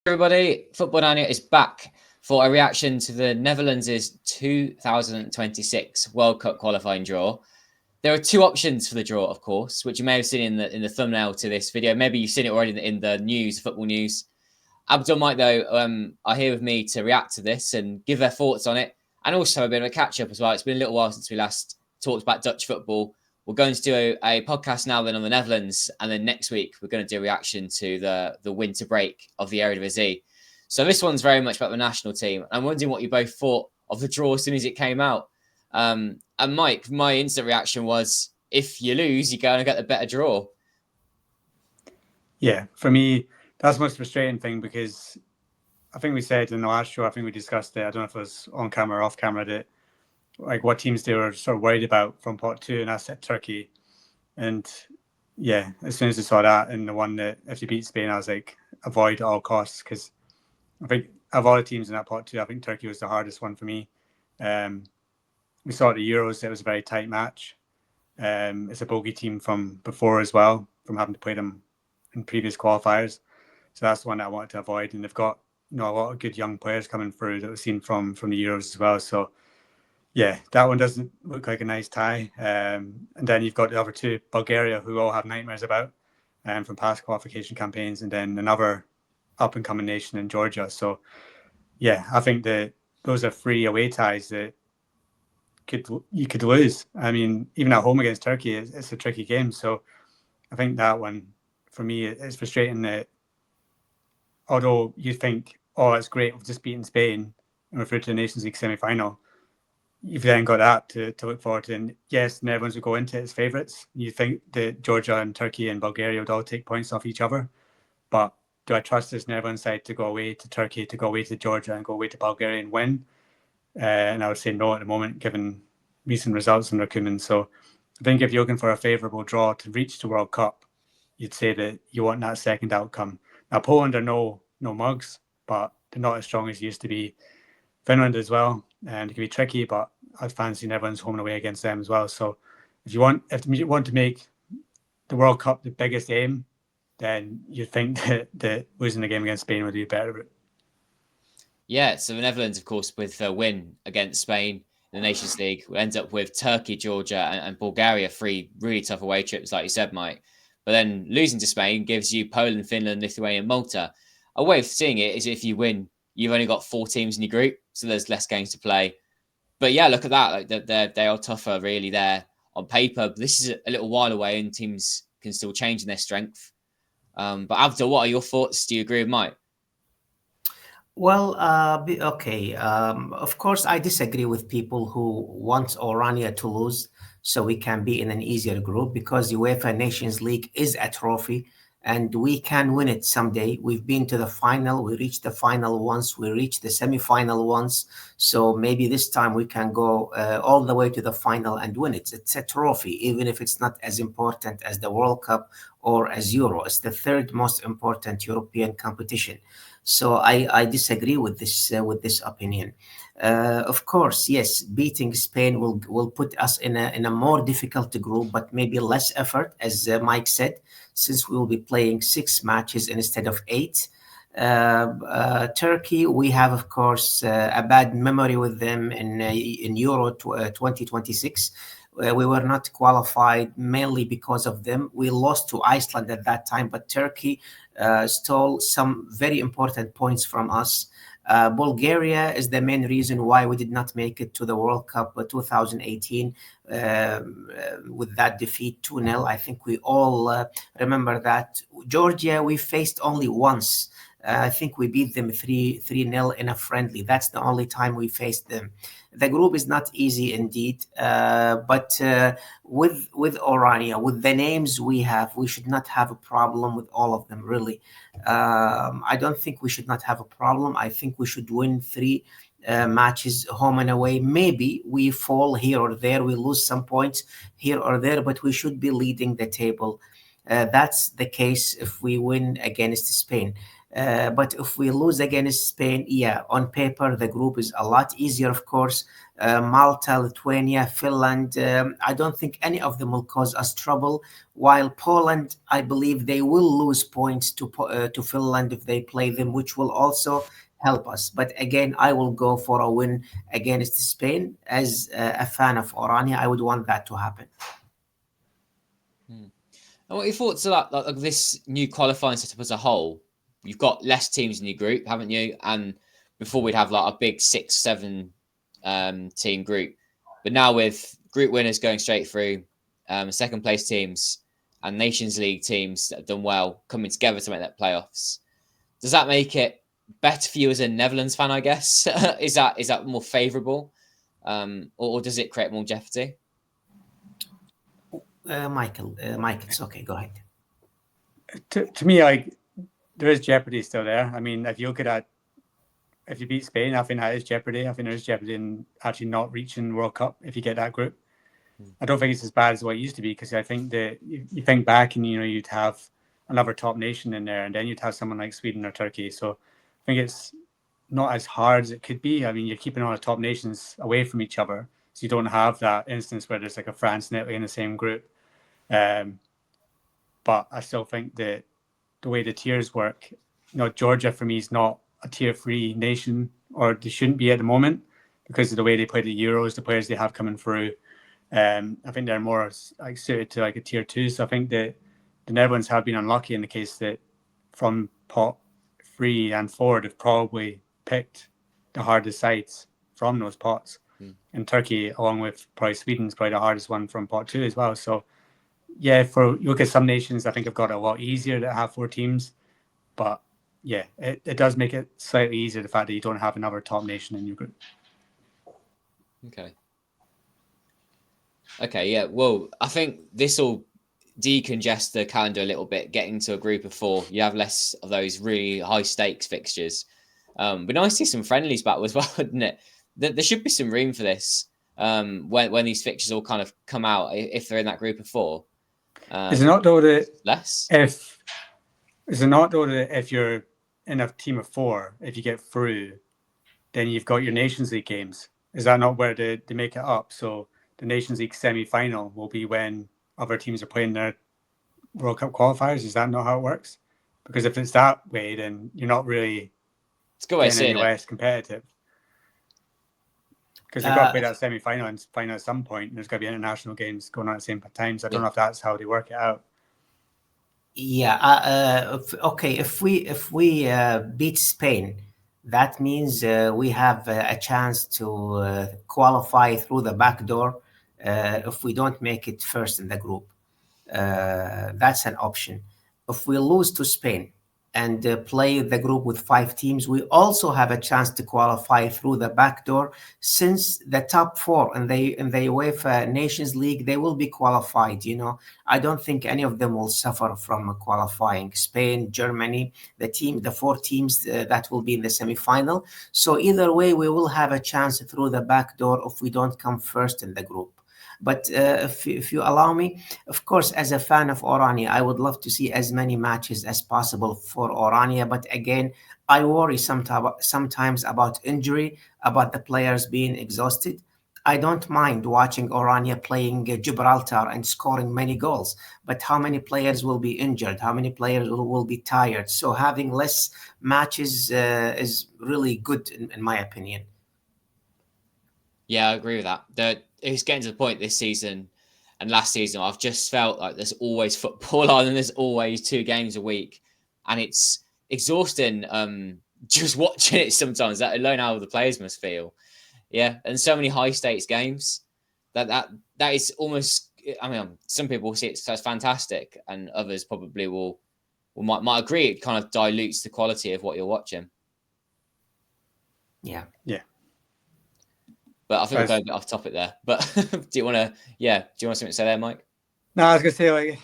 Everybody, Football-Oranje is back for a reaction to the Netherlands' 2026 World Cup qualifying draw. There are two options for the draw, of course, which you may have seen in the thumbnail to this video. Maybe you've seen it already in the news, football news. Abdul and Mike, though, are here with me to react to this and give their thoughts on it, and also a bit of a catch-up as well. It's been a little while since we last talked about Dutch football. We're going to do a podcast now then on the Netherlands, and then next week we're going to do a reaction to the winter break of the Eredivisie. So this one's very much about the national team. I'm wondering what you both thought of the draw as soon as it came out. And Mike, my instant reaction was, if you lose, you're going to get the better draw. Yeah, for me, that's the most frustrating thing, because I think we said in the last show, I think we discussed it, I don't know if it was on camera or off camera, that like what teams they were sort of worried about from pot 2, and I said Turkey. And yeah, as soon as I saw that and the one that if you beat Spain, I was like, avoid at all costs, because I think of all the teams in that pot 2, I think Turkey was the hardest one for me. We saw at the Euros, it was a very tight match. It's a bogey team from before as well, from having to play them in previous qualifiers. So that's the one that I wanted to avoid. And they've got a lot of good young players coming through that we've seen from the Euros as well. So yeah, that one doesn't look like a nice tie. And then you've got the other two, Bulgaria, who all have nightmares about from past qualification campaigns, and then another up-and-coming nation in Georgia. So yeah, I think that those are 3 away ties that you could lose. I mean, even at home against Turkey, it's a tricky game. So I think that one, for me, it's frustrating that although you think, oh, it's great, we've just beaten Spain and we're through to the Nations League semi-final, you've then got that to look forward to. And yes, Netherlands will go into it as favourites. You think that Georgia and Turkey and Bulgaria would all take points off each other. But do I trust this Netherlands side to go away to Turkey, to go away to Georgia and go away to Bulgaria and win? And I would say no at the moment, given recent results under Kuman. So I think if you're looking for a favourable draw to reach the World Cup, you'd say that you want that second outcome. Now, Poland are no mugs, but they're not as strong as used to be. Finland as well, and it can be tricky, but I'd fancy Netherlands home and away against them as well. So if you want to make the World Cup the biggest aim, then you think that losing the game against Spain would be a better route. Yeah, so the Netherlands, of course, with a win against Spain in the Nations League, will end up with Turkey, Georgia, and Bulgaria, 3 really tough away trips, like you said, Mike. But then losing to Spain gives you Poland, Finland, Lithuania, Malta. A way of seeing it is if you win, you've only got 4 teams in your group, so there's less games to play. But yeah, look at that. Like they are tougher, really, there on paper. But this is a little while away, and teams can still change in their strength. But Abdul, what are your thoughts? Do you agree with Mike? Well, okay. Of course, I disagree with people who want Orania to lose so we can be in an easier group, because the UEFA Nations League is a trophy and we can win it someday. We've been to the final. We reached the final once. We reached the semi-final once. So maybe this time we can go all the way to the final and win it. It's a trophy, even if it's not as important as the World Cup or as Euro. It's the 3rd most important European competition. So I disagree with this opinion. Of course, yes, beating Spain will put us in a more difficult group, but maybe less effort, as Mike said, since we will be playing 6 matches instead of 8. Turkey, we have, of course, a bad memory with them in Euro 2026. We were not qualified mainly because of them. We lost to Iceland at that time, but Turkey stole some very important points from us. Bulgaria is the main reason why we did not make it to the World Cup 2018 with that defeat 2-0. I think we all remember that. Georgia, we faced only once. I think we beat them 3-0 in a friendly. That's the only time we faced them. The group is not easy indeed, but with Orania, with the names we have, we should not have a problem with all of them, really. I don't think we should not have a problem. I think we should win 3 matches home and away. Maybe we fall here or there, we lose some points here or there, but we should be leading the table. That's the case if we win against Spain. But if we lose against Spain, yeah, on paper the group is a lot easier, of course. Malta, Lithuania, Finland, I don't think any of them will cause us trouble. While Poland, I believe they will lose points to Finland if they play them, which will also help us. But again, I will go for a win against Spain. As a fan of Oranje, I would want that to happen. And what are your thoughts about like this new qualifying setup as a whole? You've got less teams in your group, haven't you? And before we'd have like a big 6-7 team group, but now with group winners going straight through, second place teams and Nations League teams that have done well coming together to make that playoffs, does that make it better for you as a Netherlands fan? I guess is that more favourable, or does it create more jeopardy? Michael, it's okay. Go ahead. To me, like, there is jeopardy still there. I mean, if you look at that, if you beat Spain, I think that is jeopardy. I think there is jeopardy in actually not reaching World Cup if you get that group. I don't think it's as bad as what it used to be, because I think that you think back and you'd have another top nation in there, and then you'd have someone like Sweden or Turkey. So I think it's not as hard as it could be. I mean, you're keeping all the top nations away from each other, so you don't have that instance where there's like a France and Italy in the same group. But I still think that the way the tiers work, Georgia for me is not a tier 3 nation, or they shouldn't be at the moment, because of the way they play the Euros, the players they have coming through. I think they're more like suited to like a tier 2. So I think that the Netherlands have been unlucky in the case that from pot 3 and 4, they've probably picked the hardest sides from those pots. And Turkey, along with probably Sweden, is probably the hardest one from pot 2 as well. So yeah, for you look at some nations, I think have got it a lot easier to have 4 teams. But yeah, it does make it slightly easier, the fact that you don't have another top nation in your group. Okay, yeah. Well, I think this will decongest the calendar a little bit. Getting to a group of 4, you have less of those really high stakes fixtures. But nice to see some friendlies back as well, wouldn't it? There should be some room for this when these fixtures all kind of come out, if they're in that group of 4. Is it not though that less? Is it not though that if you're in a team of 4, if you get through, then you've got your Nations League games? Is that not where they make it up? So the Nations League semi-final will be when other teams are playing their World Cup qualifiers. Is that not how it works? Because if it's that way, then you're not really getting any less competitive. Because you've got to play that semi-final and final at some point, and there's got to be international games going on at the same time. So I don't know if that's how they work it out. Yeah. Okay. If we beat Spain, that means we have a chance to qualify through the back door. If we don't make it first in the group, that's an option. If we lose to Spain and play the group with 5 teams, we also have a chance to qualify through the back door, since the top 4 in the UEFA Nations League, they will be qualified. I don't think any of them will suffer from qualifying. Spain, Germany, the 4 teams that will be in the semi-final. So either way, we will have a chance through the back door if we don't come first in the group. But if you allow me, of course, as a fan of Oranje, I would love to see as many matches as possible for Oranje. But again, I worry sometimes about injury, about the players being exhausted. I don't mind watching Oranje playing Gibraltar and scoring many goals, but how many players will be injured? How many players will be tired? So having less matches is really good, in my opinion. Yeah, I agree with that. It's getting to the point this season and last season, I've just felt like there's always football on and there's always 2 games a week. And it's exhausting just watching it sometimes, that alone how the players must feel. Yeah, and so many high stakes games that is almost, I mean, some people will see it as fantastic and others probably might agree it kind of dilutes the quality of what you're watching. Yeah. But I think we're going a bit off topic there. But do you want something to say there, Mike? No, I was going to say, like,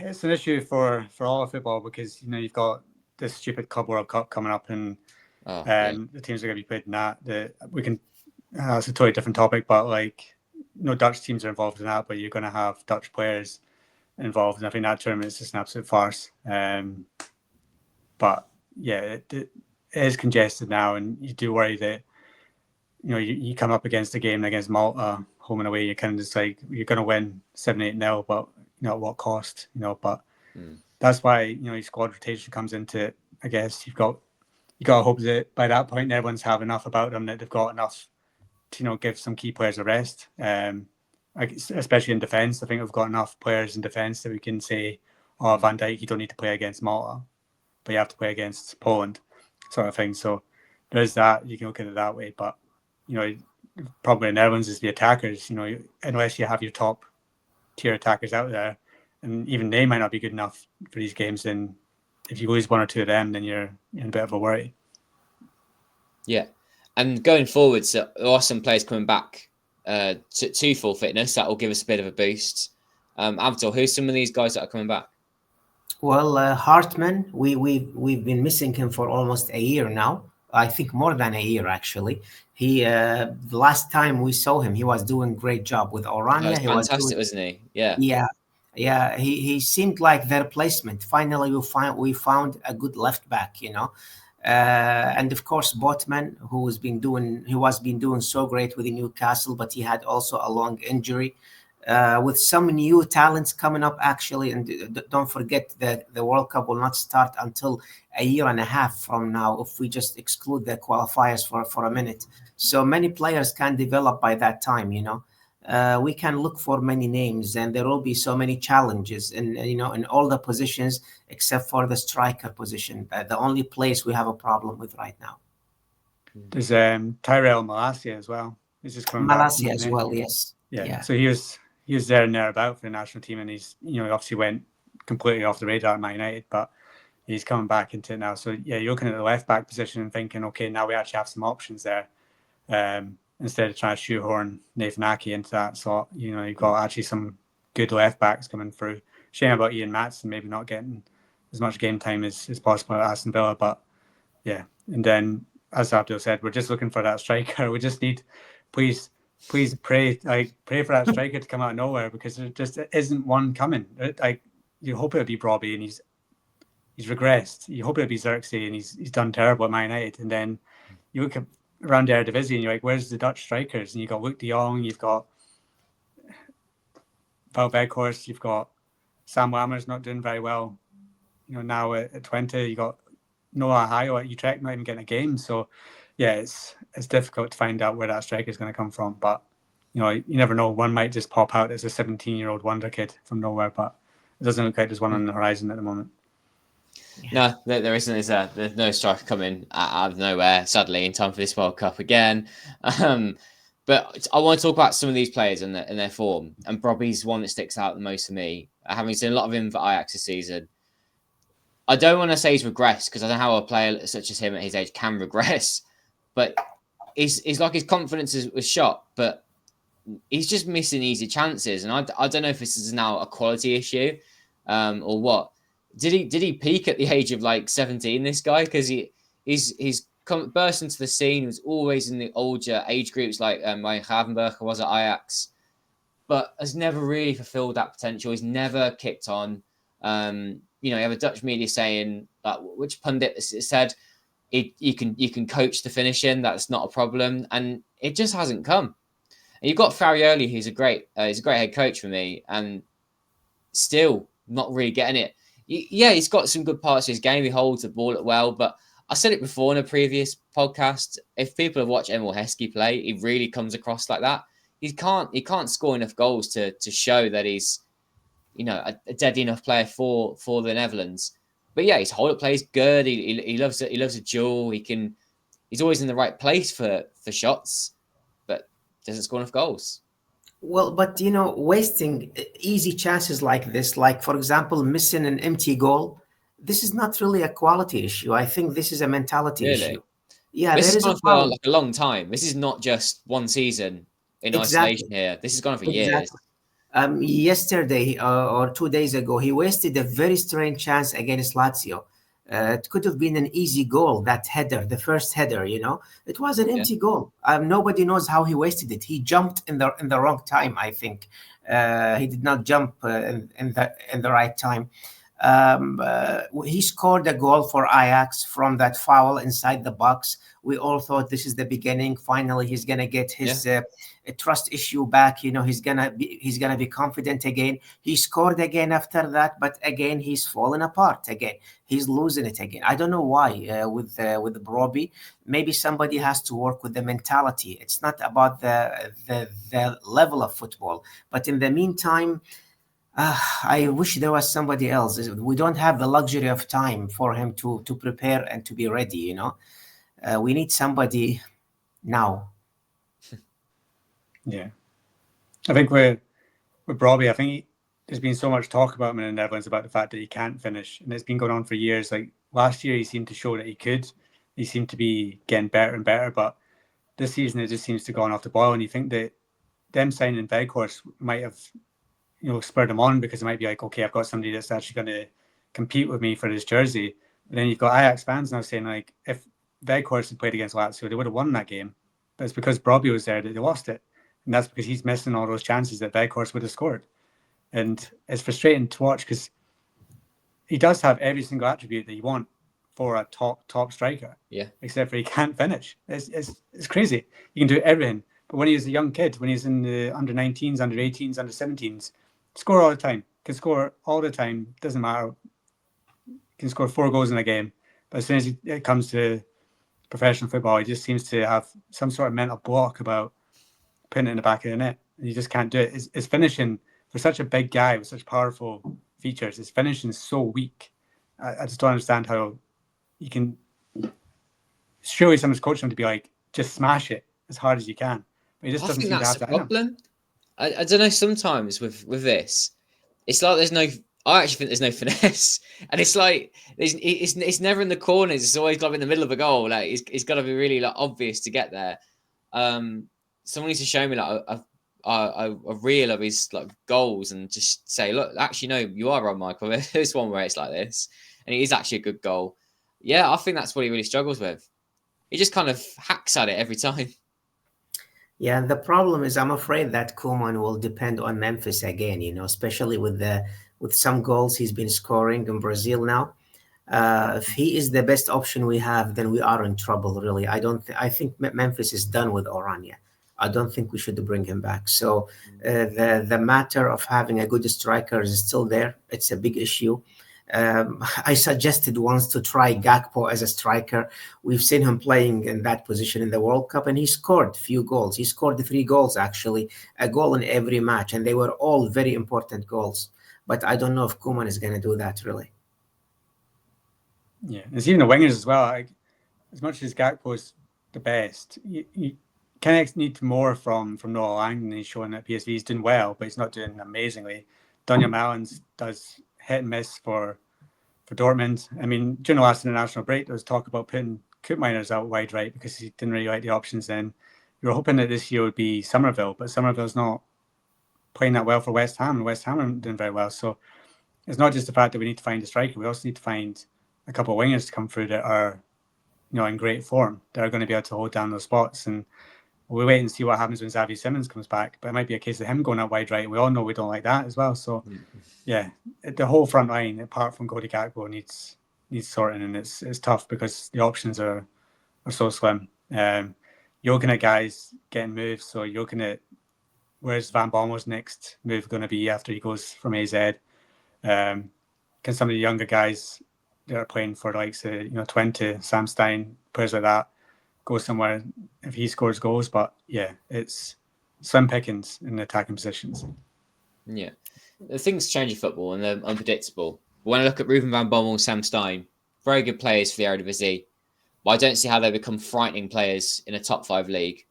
it's an issue for all of football, because you've got this stupid Club World Cup coming up, and the teams are going to be played in that. That's a totally different topic, but like, no Dutch teams are involved in that, but you're going to have Dutch players involved, and I think that tournament is just an absolute farce. But it is congested now, and you do worry that you come up against a game against Malta home and away, you're kind of just like you're going to win 7-8-0, but at what cost? But that's why your squad rotation comes into it. I guess you got to hope that by that point everyone's have enough about them that they've got enough to give some key players a rest. Especially in defence, I think we've got enough players in defence that we can say, "Oh, Van Dijk, you don't need to play against Malta, but you have to play against Poland," sort of thing. So there's that. You can look at it that way, but probably in Netherlands is the attackers. Unless you have your top tier attackers out there, and even they might not be good enough for these games. Then if you lose one or two of them, then you're in a bit of a worry. Yeah, and going forward, so there are some players coming back to full fitness that will give us a bit of a boost. Abdul, who's some of these guys that are coming back? Well, Hartman, we've been missing him for almost a year now. I think more than a year actually. He the last time we saw him, he was doing a great job with Oranje. He was fantastic, wasn't he? Yeah. He seemed like their replacement. Finally, we found a good left back, and of course Botman, who was been doing so great with Newcastle, but he had also a long injury. With some new talents coming up actually, and don't forget that the World Cup will not start until a year and a half from now if we just exclude the qualifiers for a minute. So many players can develop by that time. We can look for many names, and there will be so many challenges in all the positions except for the striker position, the only place we have a problem with right now. There's Tyrell Malacia as well. He's just coming back. Malacia as well, yes. Yeah. So he was there and thereabout for the national team, and he's obviously went completely off the radar at Man United, but he's coming back into it now. So yeah, you're looking at the left back position and thinking, okay, now we actually have some options there. Instead of trying to shoehorn Nathan Ake into that slot, you've got actually some good left backs coming through. Shame about Ian Maatsen maybe not getting as much game time as possible at Aston Villa, but yeah. And then, as Abdul said, we're just looking for that striker. We just need, please pray for that striker to come out of nowhere, because there just isn't one coming. You hope it would be Robbie, and he's regressed. You hope it would be Xerxes, and he's done terrible at Man United. And then you look at around the Eredivisie, and you're like, where's the Dutch strikers? And you've got Luc de Jong, you've got Val Weghorst, you've got Sam Lammer's not doing very well. Now at 20, you got Noah Hayo at Utrecht not even getting a game. So yeah, it's difficult to find out where that striker is going to come from. But you never know. One might just pop out as a 17-year-old wonder kid from nowhere, but it doesn't look like there's one on the horizon at the moment. No, there isn't. There's no striker coming out of nowhere, sadly, in time for this World Cup again. But I want to talk about some of these players and their form. And Robbie's one that sticks out the most for me. Having seen a lot of him for Ajax this season, I don't want to say he's regressed, because I don't know how a player such as him at his age can regress. But he's like his confidence was shot, but he's just missing easy chances. And I don't know if this is now a quality issue or what. Did he peak at the age of like 17? This guy, because he's burst into the scene. He was always in the older age groups, like Ryan Gravenberch was at Ajax, but has never really fulfilled that potential. He's never kicked on. You have a Dutch media saying, which pundit said, you can coach the finishing. That's not a problem, and it just hasn't come. And you've got Farioli, who's a great head coach for me, and still not really getting it. Yeah, he's got some good parts of his game. He holds the ball well, but I said it before in a previous podcast. If people have watched Emil Heskey play, he really comes across like that. He can't score enough goals to show that he's a dead enough player for the Netherlands. But yeah, his hold up play is good. He loves it. He loves a duel. He's always in the right place for shots, but doesn't score enough goals. Well, but wasting easy chances like this, like for example, missing an empty goal, this is not really a quality issue. I think this is a mentality issue. Yeah, this has gone for like a long time. This is not just one season in isolation here. This has gone for years. Yesterday or 2 days ago, he wasted a very strange chance against Lazio. It could have been an easy goal, that header, the first header, It was an empty goal. Nobody knows how he wasted it. He jumped in the wrong time, I think. He did not jump in the right time. He scored a goal for Ajax from that foul inside the box. We all thought this is the beginning. Finally, he's gonna get his trust issue back. He's gonna be confident again. He scored again after that, but again he's fallen apart again. He's losing it again. I don't know why. With Broby, maybe somebody has to work with the mentality. It's not about the level of football, but in the meantime. I wish there was somebody else. We don't have the luxury of time for him to prepare and to be ready. We need somebody now. Yeah, I think with Robbie, I think there's been so much talk about him in the Netherlands about the fact that he can't finish, and it's been going on for years. Like last year, he seemed to show that he could. He seemed to be getting better and better, but this season it just seems to go on off the boil. And you think that them signing Weghorst might have spurred him on, because it might be like, okay, I've got somebody that's actually going to compete with me for this jersey. But then you've got Ajax fans now saying, like, if Weghorst had played against Lazio, they would have won that game. But it's because Brobbey was there that they lost it. And that's because he's missing all those chances that Weghorst would have scored. And it's frustrating to watch because he does have every single attribute that you want for a top striker. Yeah. Except for he can't finish. It's crazy. He can do everything. But when he was a young kid, when he's in the under 19s, under 18s, under 17s, score all the time. Can score all the time. Doesn't matter. Can score 4 goals in a game. But as soon as it comes to professional football, he just seems to have some sort of mental block about putting it in the back of the net. And you just can't do it. His finishing, for such a big guy with such powerful features, his finishing is so weak. I just don't understand how you can... Surely someone's coaching him to be like, just smash it as hard as you can. But he just doesn't seem to have that problem. I don't know, sometimes with this, it's like I actually think there's no finesse. And it's like, it's never in the corners. It's always like in the middle of a goal. Like it's got to be really like obvious to get there. Someone needs to show me like a reel of his like goals and just say, look, actually, no, you are wrong, Michael. There's one where it's like this. And it is actually a good goal. Yeah, I think that's what he really struggles with. He just kind of hacks at it every time. Yeah, the problem is I'm afraid that Kuman will depend on Memphis again, especially with some goals he's been scoring in Brazil now. If he is the best option we have, then we are in trouble, really. I think Memphis is done with Oranje. I don't think we should bring him back. So the matter of having a good striker is still there. It's a big issue. I suggested once to try Gakpo as a striker. We've seen him playing in that position in the World Cup, and he scored a few goals. He scored 3 goals, actually, a goal in every match, and they were all very important goals. But I don't know if Kuman is going to do that, really. Yeah, there's even the wingers as well. Like, as much as Gakpo is the best, you kind of need more from Noah Lang, and he's showing that PSV is doing well, but he's not doing amazingly. Daniel Malins does hit and miss for Dortmund. I mean, during the last international break, there was talk about putting Koopmeiners out wide right because he didn't really like the options then. You were hoping that this year would be Somerville, but Somerville's not playing that well for West Ham, and West Ham aren't doing very well. So it's not just the fact that we need to find a striker, we also need to find a couple of wingers to come through that are, in great form, that are going to be able to hold down those spots. And we'll wait and see what happens when Xavi Simons comes back. But it might be a case of him going out wide right. We all know we don't like that as well. So, yeah, the whole front line, apart from Cody Gakpo, needs sorting, and it's tough because the options are so slim. You're looking at guys getting moved, so you're looking at where's Van Bommel's next move going to be after he goes from AZ. Can some of the younger guys that are playing for the likes of Twente, Sam Stein, players like that, go somewhere if he scores goals? But yeah, it's slim pickings in the attacking positions. Yeah, the things change in football and they're unpredictable. But when I look at Ruben van Bommel, Sam Stein, very good players for the Eredivisie, but I don't see how they become frightening players in a top 5 league,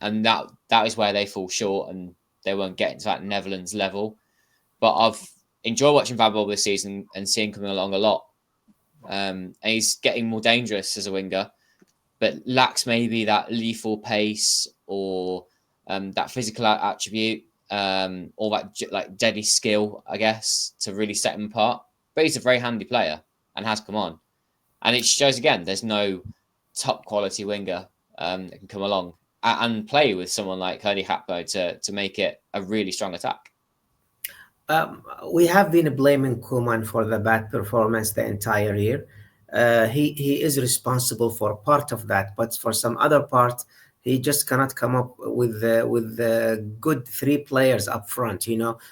and that is where they fall short and they won't get into that Netherlands level. But I've enjoyed watching Van Bommel this season and seeing him coming along a lot. And he's getting more dangerous as a winger, but lacks maybe that lethal pace or that physical attribute or that like deadly skill, I guess, to really set him apart. But he's a very handy player and has come on. And it shows again, there's no top quality winger that can come along and play with someone like Cody Gakpo to make it a really strong attack. We have been blaming Kuman for the bad performance the entire year. He is responsible for part of that, but for some other part, he just cannot come up with the good three players up front.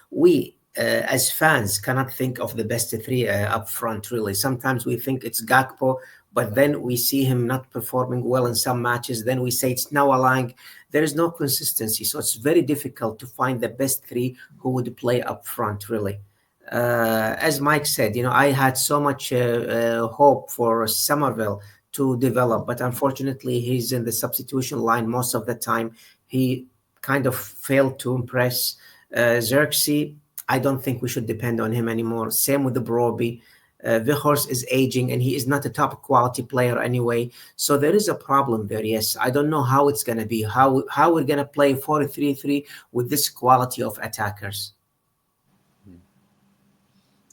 We as fans cannot think of the best three up front. Really, sometimes we think it's Gakpo, but then we see him not performing well in some matches. Then we say it's now Lang. There is no consistency, so it's very difficult to find the best three who would play up front. Really, as Mike said, I had so much hope for Somerville to develop, but unfortunately, he's in the substitution line most of the time. He kind of failed to impress. Xerxes, I don't think we should depend on him anymore. Same with the Broby. Vihors is aging and he is not a top quality player anyway. So there is a problem there. Yes, I don't know how it's going to be, how we're going to play 4-3-3 with this quality of attackers.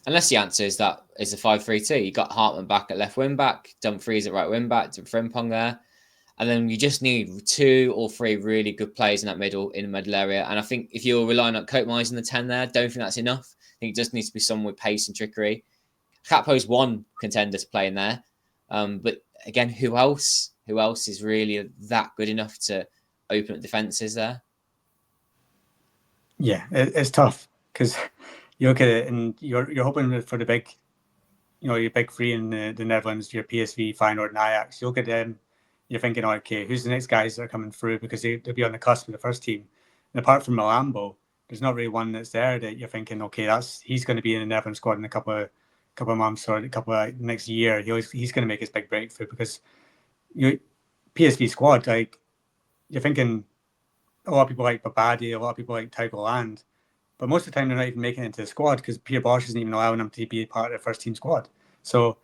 Unless the answer is that it's a 5-3-2. You got Hartman back at left wing back, Dumfries at right wing back, Frimpong there. And then you just need 2 or 3 really good players in that middle area. And I think if you're relying on Koopmeiners in the 10 there, I don't think that's enough. I think it just needs to be someone with pace and trickery. Capo's one contender to play in there. But again, who else? Who else is really that good enough to open up defences there? Yeah, it's tough because you look at it and you're hoping for the big, your big three in the Netherlands, your PSV, Feyenoord, and Ajax. You look at them, you're thinking, okay, who's the next guys that are coming through because they'll be on the cusp of the first team. And apart from Malambo, there's not really one that's there that you're thinking, okay, he's going to be in the Netherlands squad in a couple of months or next year. He's going to make his big breakthrough because PSV squad, like you're thinking a lot of people like Babadi, a lot of people like Tiger Land, but most of the time they're not even making it into the squad because Pierre Bosch isn't even allowing them to be part of the first team squad. So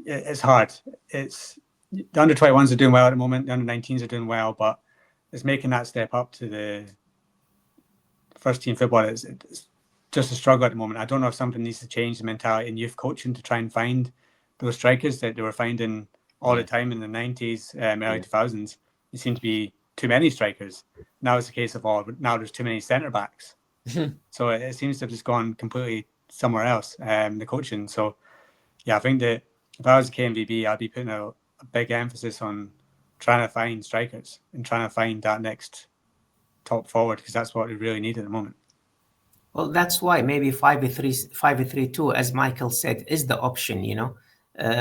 it's hard. The under 21s are doing well at the moment. The under 19s are doing well, but it's making that step up to the first team football. It's just a struggle at the moment. I don't know if something needs to change the mentality in youth coaching to try and find those strikers that they were finding all the time in the 90s, early 2000s. There seemed to be too many strikers. Now it's a case of, now there's too many centre backs. So it seems to have just gone completely somewhere else, the coaching. So yeah, I think that if I was a KMVB, I'd be putting a big emphasis on trying to find strikers and trying to find that next top forward because that's what we really need at the moment. Well, that's why maybe 5-3-2, as Michael said, is the option.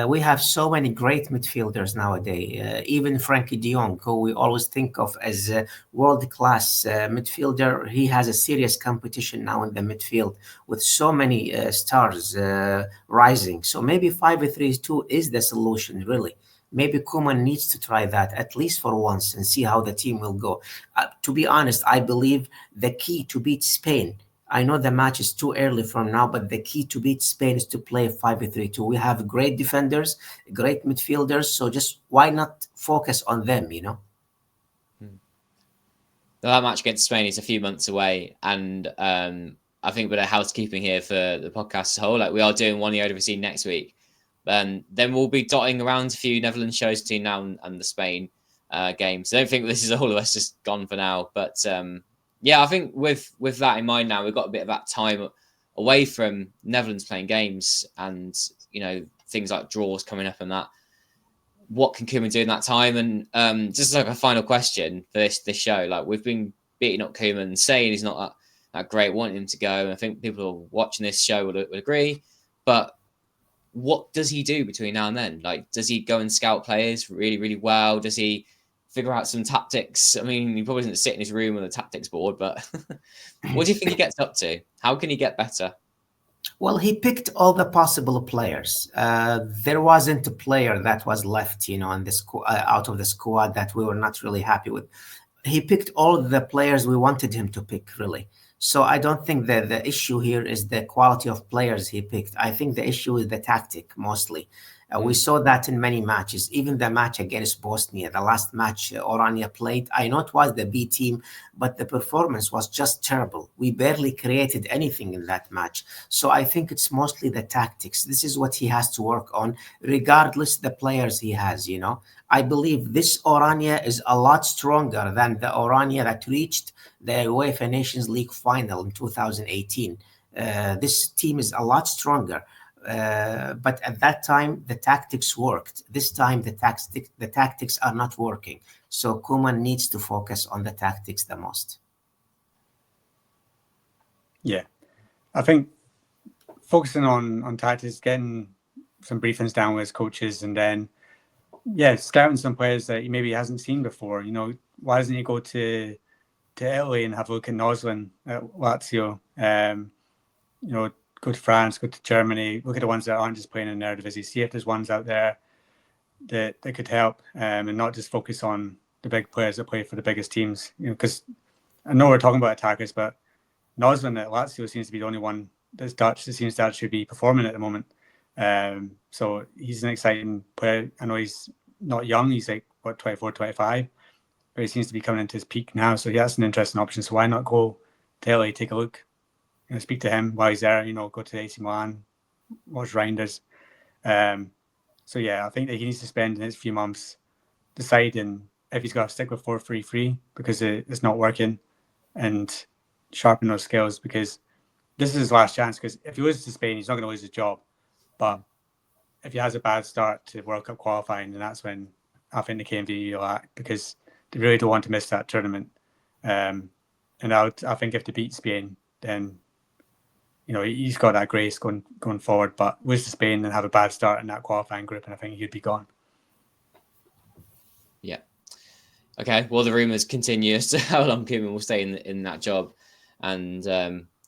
We have so many great midfielders nowadays. Even Frankie de Jong, who we always think of as a world-class midfielder, he has a serious competition now in the midfield with so many stars rising. So maybe 5-3-2 is the solution, really. Maybe Kuman needs to try that at least for once and see how the team will go. To be honest, I believe the key to beat Spain, I know the match is too early from now, but the key to beat Spain is to play 5-3-2. We have great defenders, great midfielders, so just why not focus on them, That match against Spain is a few months away, and I think with a housekeeping here for the podcast as a whole, like we are doing one Eredivisie next week. Then we'll be dotting around a few Netherlands shows between now and the Spain games. So I don't think this is all of us just gone for now, but yeah, I think with that in mind now, we've got a bit of that time away from Netherlands playing games and, things like draws coming up and that. What can Kuman do in that time? And just like a final question for this show, like we've been beating up Kuman, saying he's not that great, wanting him to go. And I think people watching this show would agree. But what does he do between now and then? Like, does he go and scout players really, really well? Does he figure out some tactics? I mean, he probably doesn't sit in his room with a tactics board, but what do you think he gets up to? How can he get better? Well, he picked all the possible players. There wasn't a player that was left, in this out of the squad that we were not really happy with. He picked all the players we wanted him to pick, really. So I don't think that the issue here is the quality of players he picked. I think the issue is the tactic mostly. We saw that in many matches, even the match against Bosnia, the last match Oranje played. I know it was the B team, but the performance was just terrible. We barely created anything in that match. So I think it's mostly the tactics. This is what he has to work on, regardless the players he has, I believe this Oranje is a lot stronger than the Oranje that reached the UEFA Nations League final in 2018. This team is a lot stronger. But at that time, the tactics worked. This time, the tactics are not working. So Kuman needs to focus on the tactics the most. Yeah, I think focusing on tactics, getting some briefings down with his coaches, and then scouting some players that he maybe hasn't seen before. You know, why doesn't he go to Italy and have a look at Noslin at Lazio? You know, go to France, go to Germany, look at the ones that aren't just playing in the Eredivisie, see if there's ones out there that could help, and not just focus on the big players that play for the biggest teams. You know, because I know we're talking about attackers, but Noslin at Lazio seems to be the only one that's Dutch that seems to actually be performing at the moment. So he's an exciting player. I know he's not young. He's like, 24, 25. But he seems to be coming into his peak now. So that's an interesting option. So why not go to LA, take a look, speak to him while he's there, go to AC Milan, watch Reinders. So I think that he needs to spend the next few months deciding if he's got to stick with 4-3-3 because it's not working, and sharpen those skills, because this is his last chance. Because if he loses to Spain, he's not going to lose his job. But if he has a bad start to World Cup qualifying, then that's when I think the KMD will act, because they really don't want to miss that tournament. And I think if they beat Spain, then he's got that grace going forward. But lose to Spain and have a bad start in that qualifying group, and I think he'd be gone. Yeah. Okay. Well, the rumours continue as to how long Kuman will stay in that job, and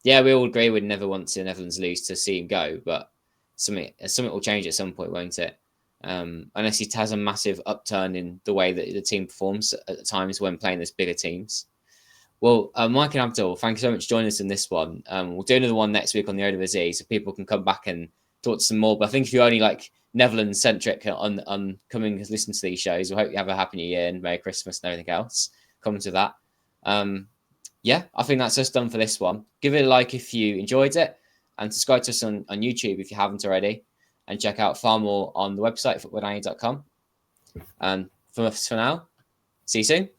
we all agree we'd never want the Netherlands lose to see him go, but something will change at some point, won't it? Unless he has a massive upturn in the way that the team performs at times when playing those bigger teams. Well, Mike and Abdul, thank you so much for joining us in this one. We'll do another one next week on the Eredivisie, so people can come back and talk to some more. But I think if you're only like Netherlands centric on coming to listen to these shows, we hope you have a happy New Year and Merry Christmas and everything else. Come to that. I think that's us done for this one. Give it a like if you enjoyed it, and subscribe to us on YouTube if you haven't already, and check out far more on the website, football-oranje.com. And for now, see you soon.